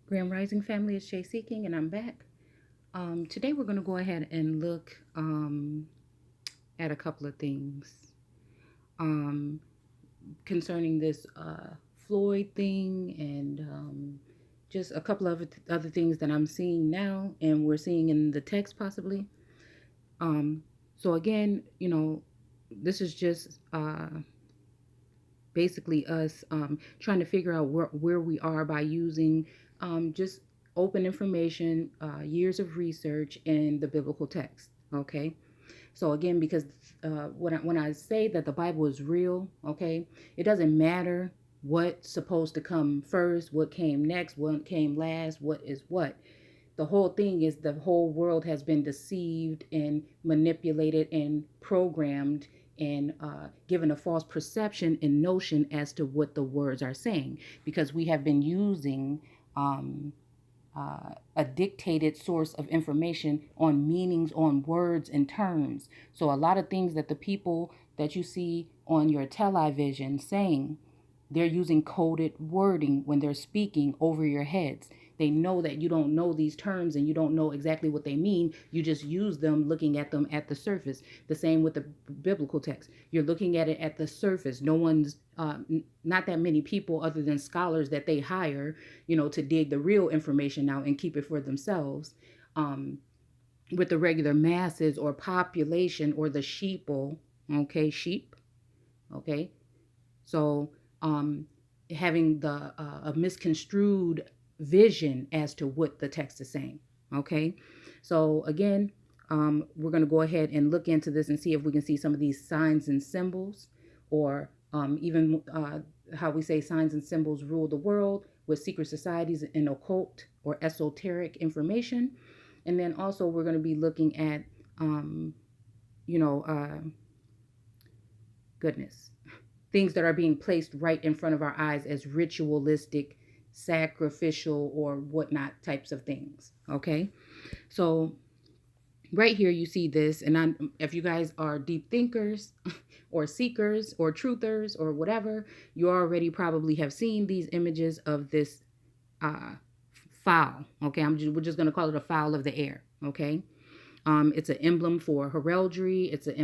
Grand Rising family, is Shay Seeking, and I'm back. Today we're going to go ahead and look at a couple of things um, concerning this Floyd thing and just a couple of other things that I'm seeing now and we're seeing in the text possibly. Um, so, again, this is just basically us trying to figure out where we are by using just open information, years of research, and the biblical text. Okay. So again, because when I say that the Bible is real, okay, it doesn't matter what's supposed to come first, what came next, what came last, what is what. The whole thing is the whole world has been deceived and manipulated and programmed and given a false perception and notion as to what the words are saying because we have been using a dictated source of information on meanings, on words and terms. So a lot of things that the people that you see on your television saying, they're using coded wording when they're speaking over your heads. They know that you don't know these terms and you don't know exactly what they mean. You just use them looking at them at the surface. The same with the biblical text. You're looking at it at the surface. No one's, not that many people other than scholars that they hire, to dig the real information out and keep it for themselves. Um, with the regular masses or population or the sheeple, okay, sheep, okay, so having the a misconstrued vision as to what the text is saying. Okay, so again, we're going to go ahead and look into this and see if we can see some of these signs and symbols, or even how we say signs and symbols rule the world with secret societies and occult or esoteric information. And then also we're going to be looking at, you know, goodness, things that are being placed right in front of our eyes as ritualistic, sacrificial, or whatnot types of things. Okay, so right here you see this, and if you guys are deep thinkers or seekers or truthers or whatever, you already probably have seen these images of this uh, fowl. Okay, we're just going to call it a fowl of the air. Okay, it's an emblem for heraldry. It's an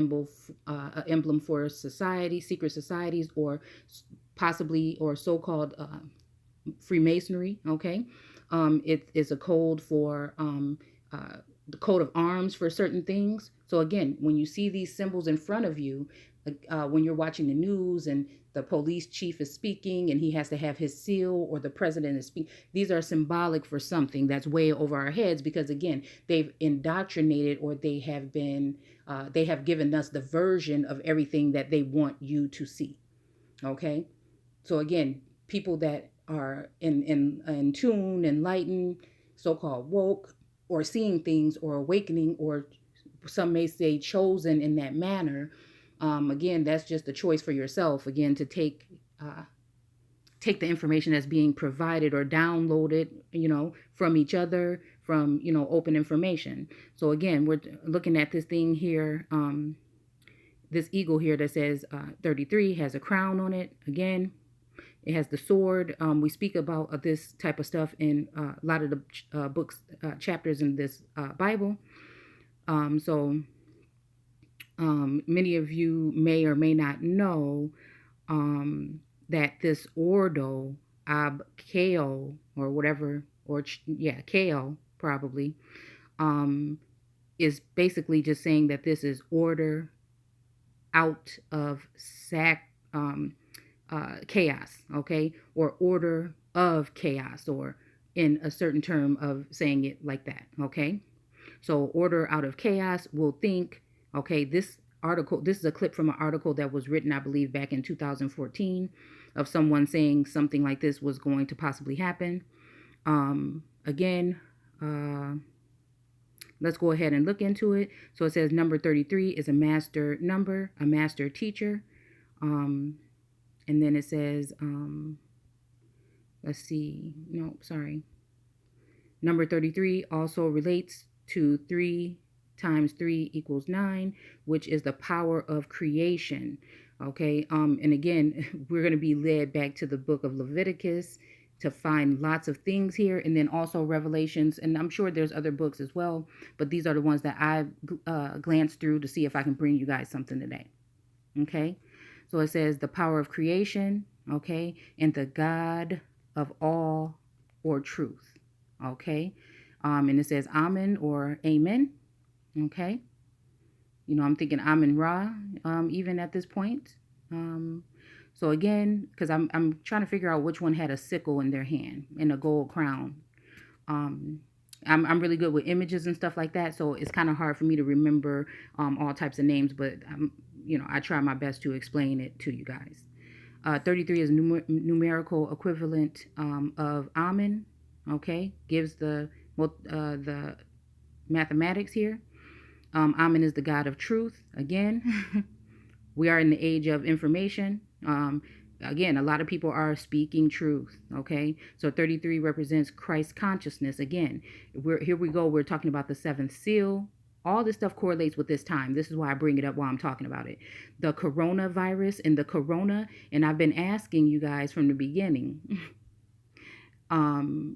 emblem for society, secret societies, or possibly or so-called Freemasonry. Okay, it is a code for the coat of arms for certain things. So again, when you see these symbols in front of you, when you're watching the news and the police chief is speaking and he has to have his seal, or the president is speaking, these are symbolic for something that's way over our heads because again, they've indoctrinated, or they have given us the version of everything that they want you to see. Okay, so again, people that are in tune, enlightened, so-called woke, or seeing things, or awakening, or some may say chosen in that manner. Again, that's just a choice for yourself. Again, to take the information that's being provided or downloaded, from each other, from open information. So again, we're looking at this thing here. This eagle here that says 33 has a crown on it. Again, it has the sword. We speak about this type of stuff in a lot of the books, chapters in this Bible. So many of you may or may not know that this ordo ab kale, or whatever, or kale probably, is basically just saying that this is order out of chaos, okay, or order of chaos, or in a certain term of saying it like that, okay. So order out of chaos, we'll think, okay, this is a clip from an article that was written, I believe, back in 2014, of someone saying something like this was going to possibly happen. Again, let's go ahead and look into it. So it says number 33 is a master number, a master teacher. And then it says, let's see, no, sorry. Number 33 also relates to 3 times 3 equals 9, which is the power of creation. Okay, and again, we're going to be led back to the book of Leviticus, to find lots of things here, and then also Revelations, and I'm sure there's other books as well, but these are the ones that I glanced through to see if I can bring you guys something today. Okay, so it says the power of creation, okay, and the God of all or truth, okay, and it says Amen or Amen, okay. You know, I'm thinking Amen Ra, even at this point. So again, because I'm trying to figure out which one had a sickle in their hand and a gold crown. Um, I'm really good with images and stuff like that, so it's kind of hard for me to remember all types of names, but I try my best to explain it to you guys. 33 is numerical equivalent of Amen. Okay, gives the mathematics here. Amen is the God of truth. Again, we are in the age of information. Again, a lot of people are speaking truth. Okay, so 33 represents Christ consciousness. Again, here we go. We're talking about the seventh seal. All this stuff correlates with this time. This is why I bring it up while I'm talking about it. The coronavirus and the corona. And I've been asking you guys from the beginning, who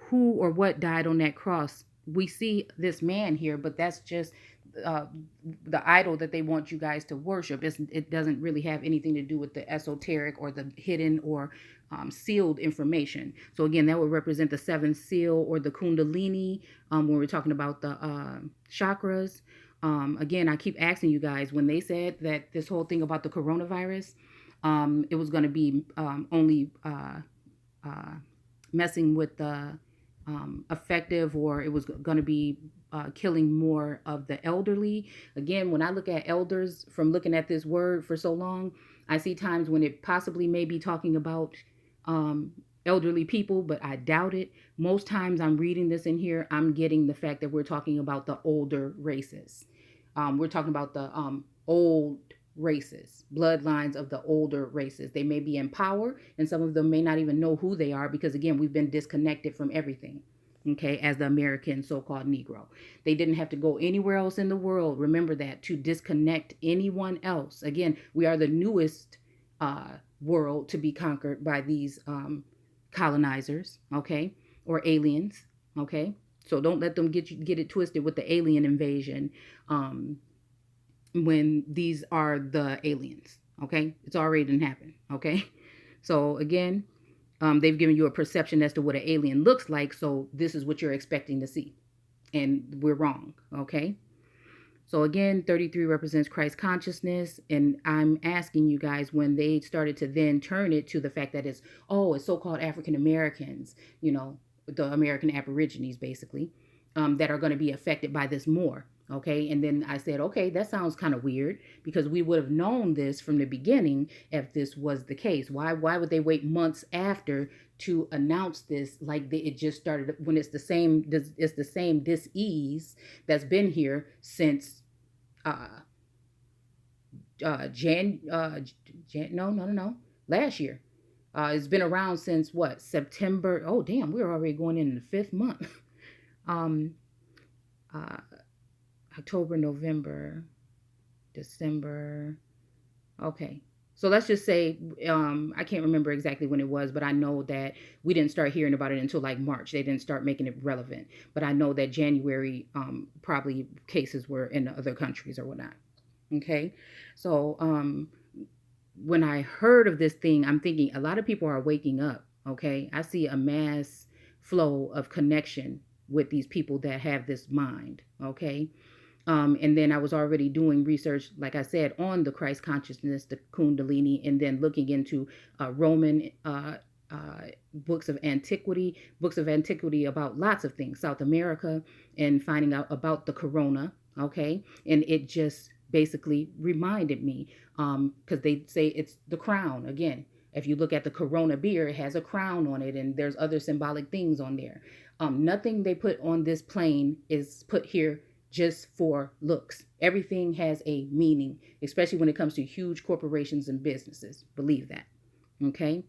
or what died on that cross? We see this man here, but that's just the idol that they want you guys to worship. It doesn't really have anything to do with the esoteric or the hidden or sealed information. So again, that would represent the seventh seal or the kundalini when we're talking about the chakras. Again, I keep asking you guys, when they said that this whole thing about the coronavirus, it was going to be only messing with the effective, or it was going to be killing more of the elderly. Again, when I look at elders from looking at this word for so long, I see times when it possibly may be talking about elderly people, but I doubt it. Most times I'm reading this in here, I'm getting the fact that we're talking about the older races. We're talking about the old races, bloodlines of the older races. They may be in power, and some of them may not even know who they are, because again, we've been disconnected from everything. Okay, as the American so-called Negro, they didn't have to go anywhere else in the world, remember that, to disconnect anyone else. Again, we are the newest world to be conquered by these colonizers, okay, or aliens, okay. So don't let them get it twisted with the alien invasion, when these are the aliens, okay. It's already didn't happen, okay. So again, they've given you a perception as to what an alien looks like, so this is what you're expecting to see, and we're wrong, okay. So again, 33 represents Christ consciousness, and I'm asking you guys, when they started to then turn it to the fact that it's so-called African Americans, the American Aborigines basically, that are going to be affected by this more. Okay, and then I said, okay, that sounds kind of weird, because we would have known this from the beginning if this was the case. Why would they wait months after to announce this? Like it just started, when it's the same dis-ease that's been here since last year. It's been around since what, September? Oh damn, we're already going in the fifth month. October, November, December. Okay. So let's just say, I can't remember exactly when it was, but I know that we didn't start hearing about it until like March. They didn't start making it relevant. But I know that January, probably cases were in other countries or whatnot. Okay. So when I heard of this thing, I'm thinking a lot of people are waking up. Okay. I see a mass flow of connection with these people that have this mind. Okay. And then I was already doing research, like I said, on the Christ consciousness, the Kundalini, and then looking into Roman books of antiquity about lots of things, South America, and finding out about the corona. Okay. And it just basically reminded me, because they say it's the crown. Again, if you look at the corona beer, it has a crown on it, and there's other symbolic things on there. Nothing they put on this plane is put here just for looks. Everything has a meaning, especially when it comes to huge corporations and businesses. Believe that. Okay.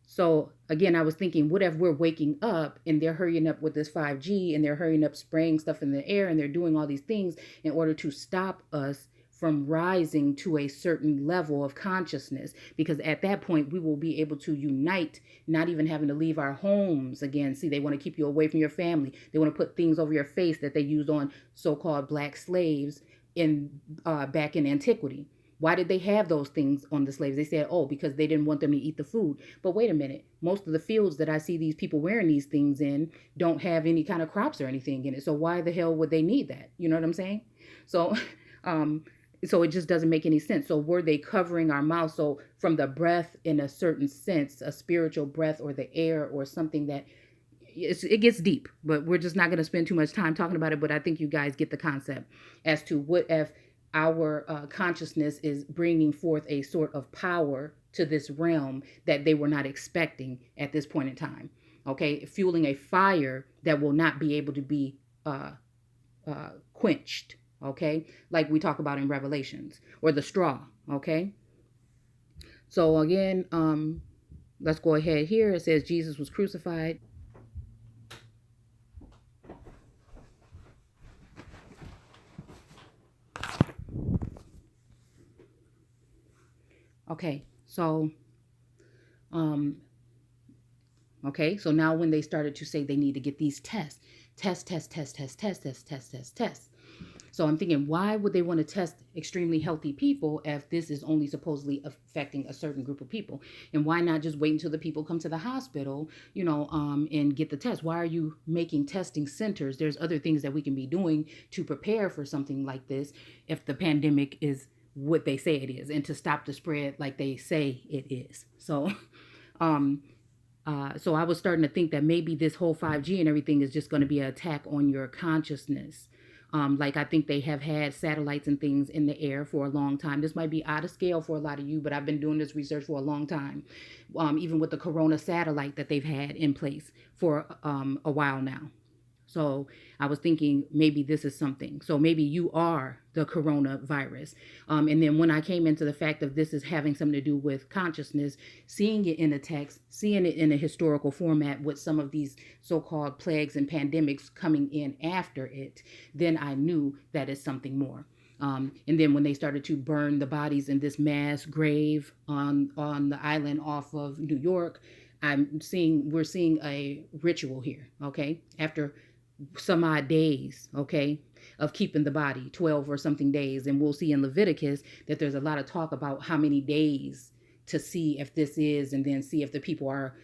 So again, I was thinking, what if we're waking up and they're hurrying up with this 5G, and they're hurrying up spraying stuff in the air, and they're doing all these things in order to stop us from rising to a certain level of consciousness, because at that point we will be able to unite, not even having to leave our homes again. See, they want to keep you away from your family. They want to put things over your face that they used on so-called black slaves in back in antiquity. Why did they have those things on the slaves? They said, oh, because they didn't want them to eat the food. But wait a minute. Most of the fields that I see these people wearing these things in don't have any kind of crops or anything in it. So why the hell would they need that? You know what I'm saying? So, so it just doesn't make any sense. So were they covering our mouth? So from the breath, in a certain sense, a spiritual breath or the air or something that it gets deep, but we're just not going to spend too much time talking about it. But I think you guys get the concept as to what if our consciousness is bringing forth a sort of power to this realm that they were not expecting at this point in time. Okay, fueling a fire that will not be able to be quenched. Okay, like we talk about in Revelations, or the straw. Okay, so again, let's go ahead here. It says Jesus was crucified. Okay, so okay, so now when they started to say they need to get these tests. So I'm thinking, why would they want to test extremely healthy people if this is only supposedly affecting a certain group of people? And why not just wait until the people come to the hospital, and get the test? Why are you making testing centers? There's other things that we can be doing to prepare for something like this if the pandemic is what they say it is, and to stop the spread like they say it is. So, so I was starting to think that maybe this whole 5G and everything is just going to be an attack on your consciousness. Like I think they have had satellites and things in the air for a long time. This might be out of scale for a lot of you, but I've been doing this research for a long time. Even with the Corona satellite that they've had in place for a while now. So I was thinking maybe this is something. So maybe you are the coronavirus. And then when I came into the fact of this is having something to do with consciousness, seeing it in a text, seeing it in a historical format with some of these so-called plagues and pandemics coming in after it, then I knew that it's something more. And then when they started to burn the bodies in this mass grave on the island off of New York, we're seeing a ritual here. Okay, after some odd days, okay, of keeping the body, 12 or something days. And we'll see in Leviticus that there's a lot of talk about how many days to see if this is, and then see if the people are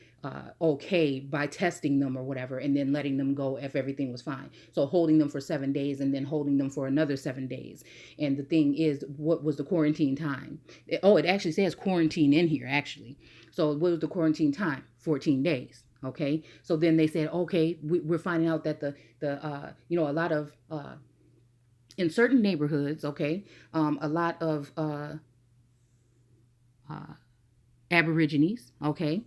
okay by testing them or whatever, and then letting them go if everything was fine. So holding them for 7 days and then holding them for another 7 days. And the thing is, what was the quarantine time? It actually says quarantine in here, actually. So what was the quarantine time? 14 days. Okay, so then they said, okay, we're finding out that a lot of in certain neighborhoods, okay, a lot of Aborigines, okay.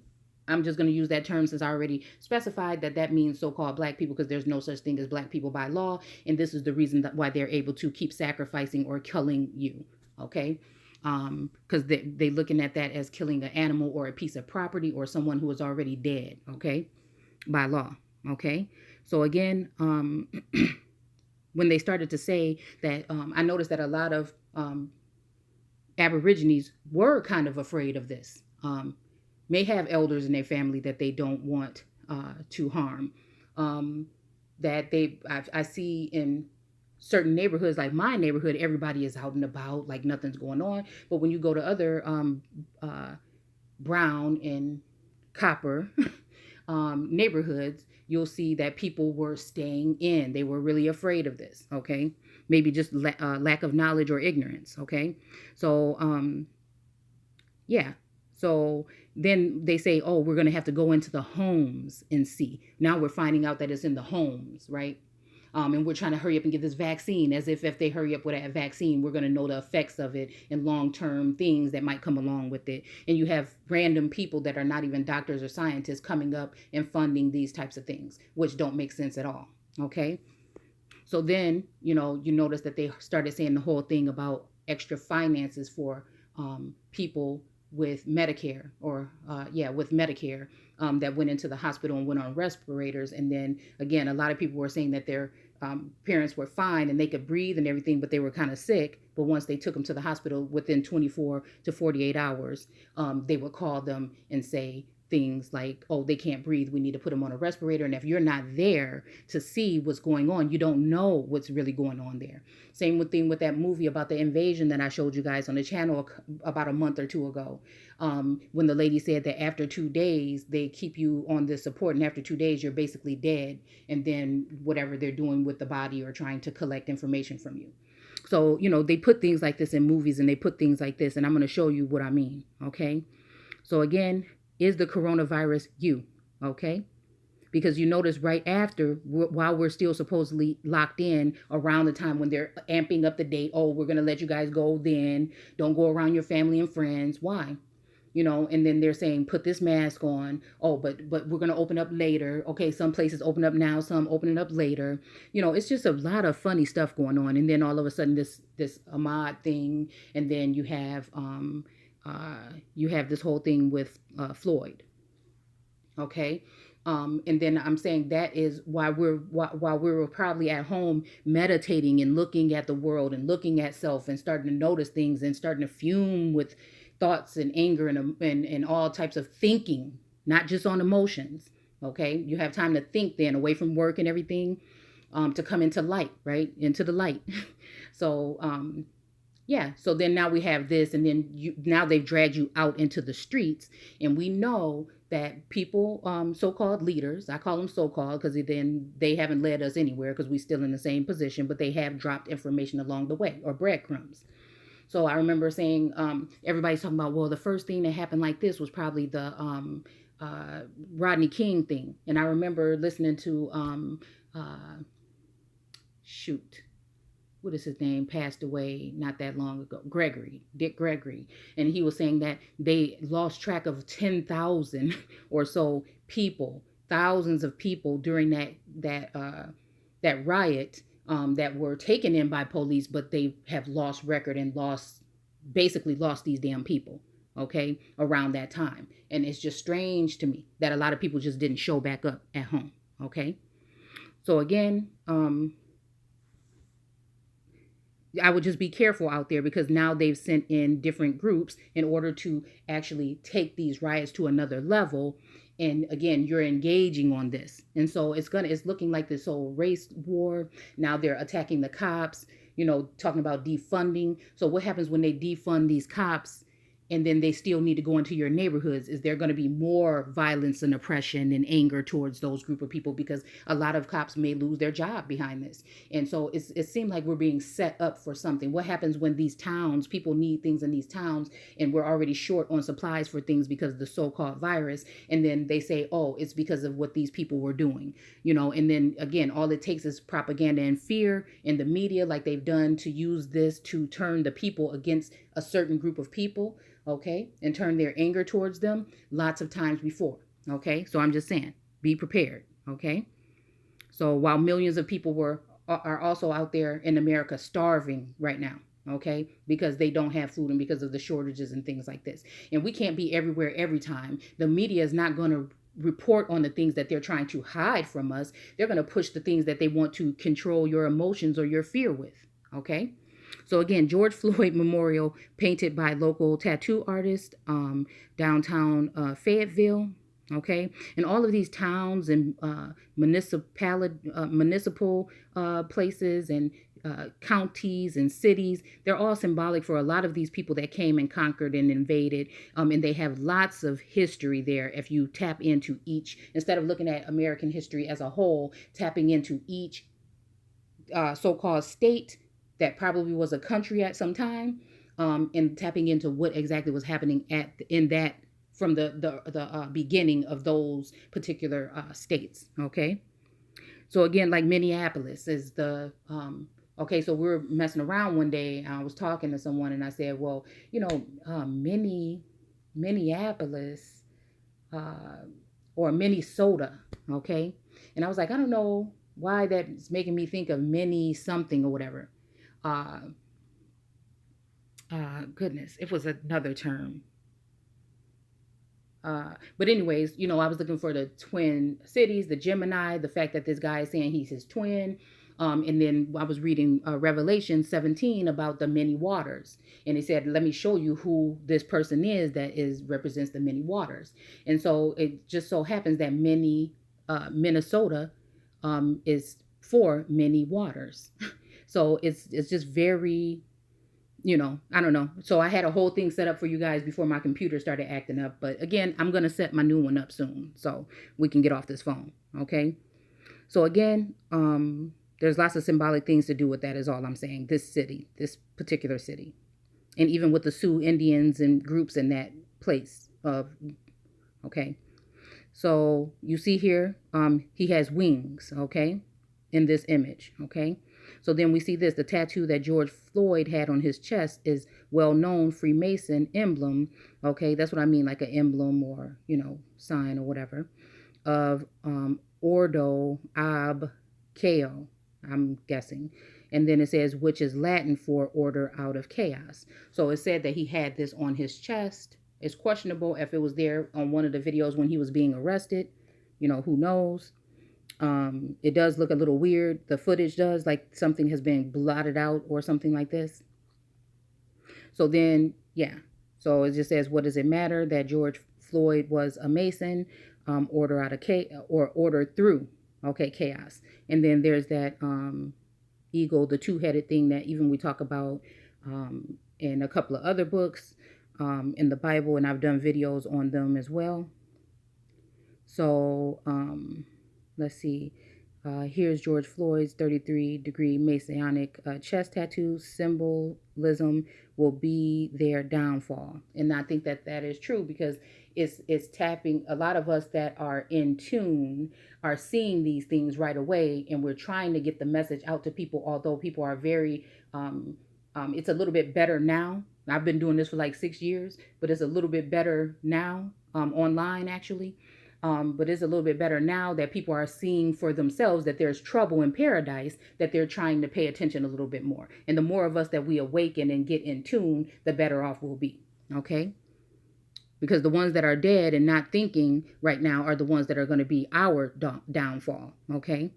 I'm just going to use that term since I already specified that means so-called black people, because there's no such thing as black people by law, and this is the reason why they're able to keep sacrificing or killing you, okay. Because they looking at that as killing an animal or a piece of property or someone who is already dead, okay, by law, okay. So again, when they started to say that, I noticed that a lot of Aborigines were kind of afraid of this. May have elders in their family that they don't want to harm. That I see in certain neighborhoods, like my neighborhood, everybody is out and about, like nothing's going on. But when you go to other brown and copper neighborhoods, you'll see that people were staying in. They were really afraid of this, okay? Maybe just lack of knowledge or ignorance, okay? So, yeah. So then they say, oh, we're going to have to go into the homes and see. Now we're finding out that it's in the homes, right? And we're trying to hurry up and get this vaccine, as if they hurry up with that vaccine, we're going to know the effects of it and long-term things that might come along with it. And you have random people that are not even doctors or scientists coming up and funding these types of things, which don't make sense at all, okay? So then, you notice that they started saying the whole thing about extra finances for people with Medicare, with Medicare, that went into the hospital and went on respirators. And then again, a lot of people were saying that they're parents were fine and they could breathe and everything, but they were kind of sick. But once they took them to the hospital, within 24 to 48 hours, they would call them and say things like, oh, they can't breathe, we need to put them on a respirator. And if you're not there to see what's going on, you don't know what's really going on there. Same thing with that movie about the invasion that I showed you guys on the channel about a month or two ago, when the lady said that after 2 days they keep you on this support, and after 2 days you're basically dead, and then whatever they're doing with the body or trying to collect information from you. So, they put things like this in movies, and they put things like this, and I'm going to show you what I mean. Okay. So again, is the coronavirus you? Okay. Because you notice right after, while we're still supposedly locked in, around the time when they're amping up the date, oh, we're going to let you guys go then. Don't go around your family and friends. Why? And then they're saying, put this mask on. Oh, but we're going to open up later. Okay, some places open up now, some opening up later. It's just a lot of funny stuff going on. And then all of a sudden this Ahmad thing, and then you have this whole thing with Floyd. Okay. And then I'm saying that is why we were probably at home meditating and looking at the world and looking at self and starting to notice things and starting to fume with thoughts and anger and all types of thinking, not just on emotions. Okay. You have time to think then, away from work and everything, to come into light, right? Into the light. So, yeah. So then now we have this, and then now they've dragged you out into the streets, and we know that people, so-called leaders, I call them so-called because then they haven't led us anywhere because we're still in the same position, but they have dropped information along the way, or breadcrumbs. So I remember saying, everybody's talking about, well, the first thing that happened like this was probably the Rodney King thing. And I remember listening to, what is his name, passed away not that long ago, Dick Gregory. And he was saying that they lost track of 10,000 or so people, thousands of people during that riot, that were taken in by police, but they have lost record and basically lost these damn people, okay, around that time. And it's just strange to me that a lot of people just didn't show back up at home, okay? So again, I would just be careful out there, because now they've sent in different groups in order to actually take these riots to another level. And again, you're engaging on this. And so it's looking like this whole race war. Now they're attacking the cops, talking about defunding. So what happens when they defund these cops, and then they still need to go into your neighborhoods? Is there going to be more violence and oppression and anger towards those group of people? Because a lot of cops may lose their job behind this. And so it seemed like we're being set up for something. What happens when these towns, people need things in these towns, and we're already short on supplies for things because of the so-called virus, and then they say, oh, it's because of what these people were doing, and then again, all it takes is propaganda and fear in the media, like they've done, to use this to turn the people against a certain group of people, okay, and turn their anger towards them lots of times before, okay? So I'm just saying, be prepared, okay? So while millions of people are also out there in America starving right now, okay, because they don't have food and because of the shortages and things like this. And we can't be everywhere every time. The media is not going to report on the things that they're trying to hide from us. They're going to push the things that they want to control your emotions or your fear with, okay? So again, George Floyd Memorial, painted by local tattoo artist, downtown Fayetteville. Okay, and all of these towns and municipal places and counties and cities, they're all symbolic for a lot of these people that came and conquered and invaded, and they have lots of history there. If you tap into each, instead of looking at American history as a whole, tapping into each so-called state that probably was a country at some time, and tapping into what exactly was happening from the beginning of those particular states. Okay, so again, like Minneapolis is the okay. So we were messing around one day. I was talking to someone, and I said, well, Minneapolis or Minnesota. Okay, and I was like, I don't know why that's making me think of mini something or whatever. Goodness, it was another term. But anyways, I was looking for the twin cities, the Gemini, the fact that this guy is saying he's his twin. And then I was reading Revelation 17 about the many waters. And it said, let me show you who this person is that represents the many waters. And so it just so happens that Minnesota is for many waters. So it's just very, I don't know. So I had a whole thing set up for you guys before my computer started acting up. But again, I'm going to set my new one up soon so we can get off this phone. Okay. So again, there's lots of symbolic things to do with that is all I'm saying. This particular city. And even with the Sioux Indians and groups in that place okay. So you see here, he has wings, okay, in this image, okay. So then we see this, the tattoo that George Floyd had on his chest is well-known Freemason emblem, okay. That's what I mean, like an emblem or, sign or whatever, of Ordo Ab Chaos, I'm guessing. And then it says, which is Latin for order out of chaos. So it said that he had this on his chest. It's questionable if it was there on one of the videos when he was being arrested. Who knows? It does look a little weird. The footage does, like something has been blotted out or something like this. So then, yeah. So it just says, what does it matter that George Floyd was a Mason? Order out of chaos, or order through, okay, chaos. And then there's that eagle, the two-headed thing that even we talk about in a couple of other books in the Bible, and I've done videos on them as well. So let's see. Here's George Floyd's 33-degree Masonic chest tattoo. Symbolism will be their downfall. And I think that is true because it's tapping a lot of us that are in tune are seeing these things right away, and we're trying to get the message out to people, although people are very it's a little bit better now. I've been doing this for like 6 years, but it's a little bit better now online actually. But it's a little bit better now that people are seeing for themselves that there's trouble in paradise, that they're trying to pay attention a little bit more. And the more of us that we awaken and get in tune, the better off we'll be. Okay? Because the ones that are dead and not thinking right now are the ones that are going to be our downfall. Okay?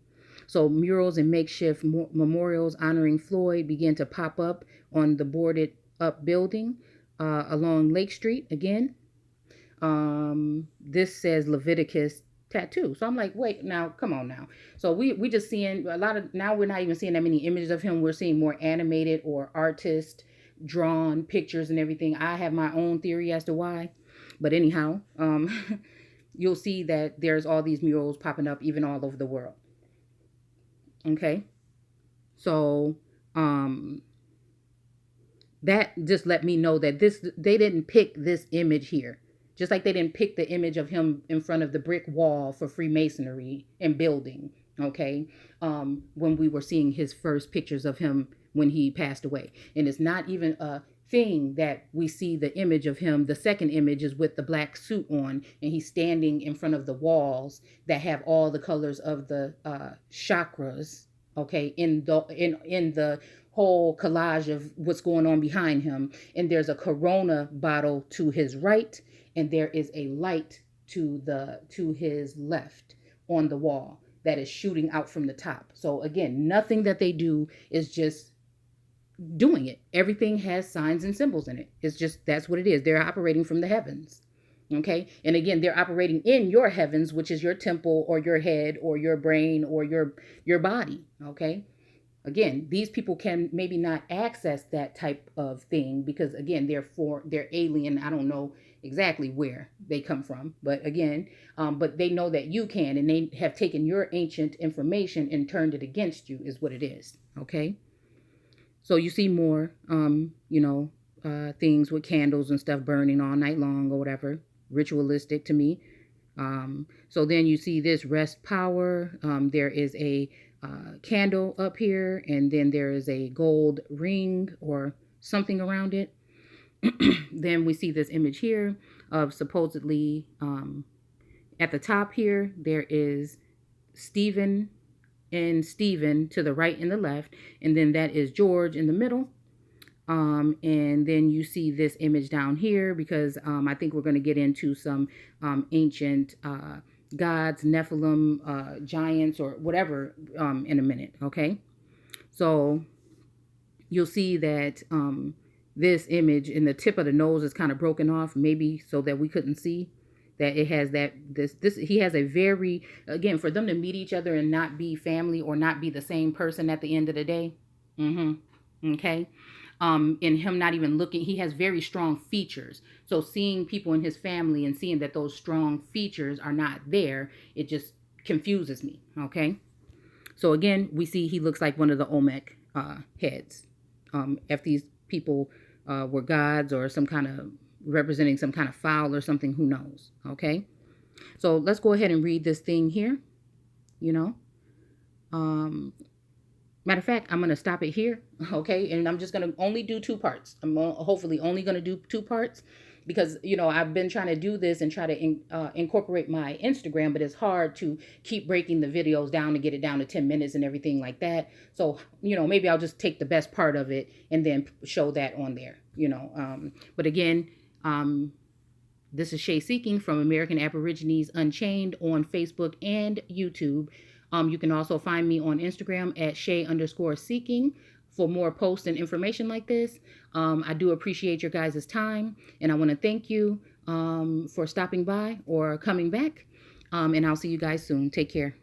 So murals and makeshift memorials honoring Floyd began to pop up on the boarded up building along Lake Street again. This says Leviticus tattoo. So I'm like, wait, now, come on now. So we just seeing a lot of, now we're not even seeing that many images of him. We're seeing more animated or artist drawn pictures and everything. I have my own theory as to why. But anyhow, you'll see that there's all these murals popping up even all over the world. Okay. So, that just let me know that they didn't pick this image here. Just like they didn't pick the image of him in front of the brick wall for Freemasonry and building, okay, when we were seeing his first pictures of him when he passed away. And it's not even a thing that we see the image of him. The second image is with the black suit on, and he's standing in front of the walls that have all the colors of the chakras, okay, in the whole collage of what's going on behind him. And there's a Corona bottle to his right, and there is a light to his left on the wall that is shooting out from the top. So again, nothing that they do is just doing it. Everything has signs and symbols in it. It's just, that's what it is. They're operating from the heavens. Okay. And again, they're operating in your heavens, which is your temple or your head or your brain or your body. Okay. Again, these people can maybe not access that type of thing because again, they're alien. I don't know exactly where they come from, but again, but they know that you can, and they have taken your ancient information and turned it against you is what it is. Okay. So you see more, things with candles and stuff burning all night long or whatever, ritualistic to me. So then you see this rest power. There is a candle up here, and then there is a gold ring or something around it. Then we see this image here of supposedly at the top here, there is Stephen and Stephen to the right and the left, and then that is George in the middle. And then you see this image down here because I think we're going to get into some ancient gods, Nephilim, giants, or whatever in a minute, okay? So you'll see that this image in the tip of the nose is kind of broken off, maybe so that we couldn't see that it has that this he has a very, again, for them to meet each other and not be family or not be the same person at the end of the day. Okay. In him not even looking, he has very strong features. So seeing people in his family and seeing that those strong features are not there, it just confuses me. Okay. So again, we see he looks like one of the Olmec heads. If these people were gods or some kind of representing some kind of fowl or something, who knows? Okay. So let's go ahead and read this thing here. You know, matter of fact, I'm going to stop it here. Okay. And I'm just going to only do 2 parts. I'm hopefully only going to do 2 parts because, you know, I've been trying to do this and try to incorporate my Instagram, but it's hard to keep breaking the videos down to get it down to 10 minutes and everything like that. So, you know, maybe I'll just take the best part of it and then show that on there, you know. But again, this is Shay Seeking from American Aborigines Unchained on Facebook and YouTube. You can also find me on Instagram at Shay_Seeking for more posts and information like this. I do appreciate your guys' time, and I want to thank you for stopping by or coming back. And I'll see you guys soon. Take care.